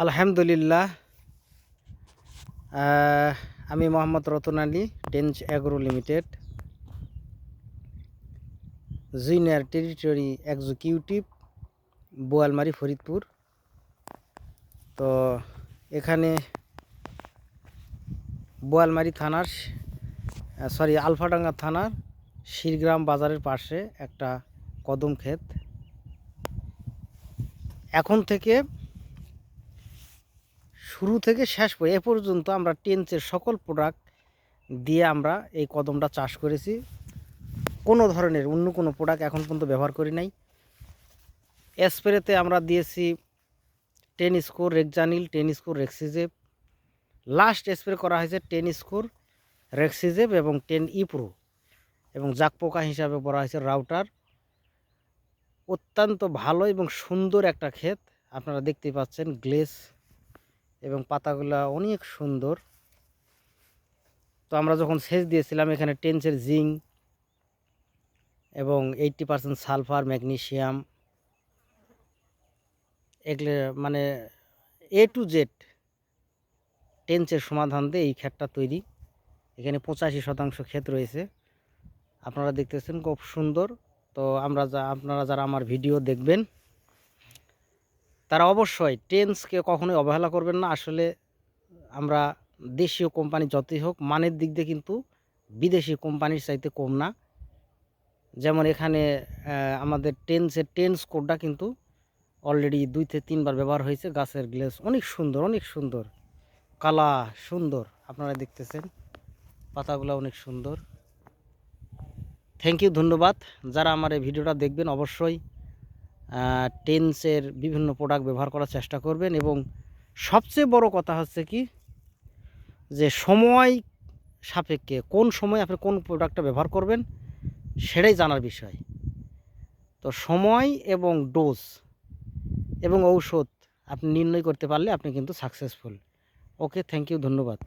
আলহামদুলিল্লাহ। আমি Mohammad Ratan Ali, tense agro limited, junior territory executive, Boalmari, Faridpur. তো এখানে বোয়ালমারি থানার আলফাডাঙ্গা থানার শিরগ্রাম বাজারের পাশে একটা কদম ক্ষেত। এখন থেকে শুরু থেকে শেষ এ পর্যন্ত আমরা টেন্সের সকল প্রোডাক্ট দিয়ে আমরা এই কদমটা চাষ করেছি। কোনো ধরনের অন্য কোনো প্রোডাক্ট এখন পর্যন্ত ব্যবহার করি নাই। স্প্রেতে আমরা দিয়েছি 10 স্কোর রেক্সানিল, 10 স্কোর রেক্সিজেব। লাস্ট স্প্রে করা হয়েছে 10 স্কোর রেক্সিজেব এবং 10 ইপ্রো, এবং জাক পোকা হিসাবে বলা হয়েছে রাউটার। অত্যন্ত ভালো এবং সুন্দর একটা ক্ষেত, আপনারা দেখতে পাচ্ছেন গ্লেস এবং পাতাগুলা অনেক সুন্দর। তো আমরা যখন সেচ দিয়েছিলাম এখানে টেন্সের জিঙ্ক এবং 80% সালফার, ম্যাগনেসিয়াম, এগুলো মানে A to Z টেন্সের সমাধান দিয়ে এই ক্ষেতটা তৈরি। এখানে 85% ক্ষেত রয়েছে, আপনারা দেখতেছেন খুব সুন্দর। তো আপনারা যারা আমার ভিডিও দেখবেন তারা অবশ্যই টেন্সকে কখনোই অবহেলা করবেন না। আসলে আমরা দেশীয় কোম্পানি যতই হোক, মানের দিক দিয়ে কিন্তু বিদেশি কোম্পানির চাইতে কম না। যেমন এখানে আমাদের টেন্সের টেন্স কোডটা কিন্তু অলরেডি 2 থেকে 3 বার ব্যবহার হয়েছে। গাছের গ্লেস অনেক সুন্দর, অনেক সুন্দর, কালা সুন্দর, আপনারা দেখতেছেন পাতাগুলো অনেক সুন্দর। থ্যাংক ইউ, ধন্যবাদ। যারা আমার এই ভিডিওটা দেখবেন অবশ্যই টেন্সের বিভিন্ন প্রোডাক্ট ব্যবহার করার চেষ্টা করবেন। এবং সবচেয়ে বড় কথা হচ্ছে কি, যে সময় সাপেক্ষে কোন সময় আপনি কোন প্রোডাক্টটা ব্যবহার করবেন সেটাই জানার বিষয়। তো সময় এবং ডোজ এবং ঔষধ আপনি নির্ণয় করতে পারলে আপনি কিন্তু সাকসেসফুল। ওকে, থ্যাংক ইউ, ধন্যবাদ।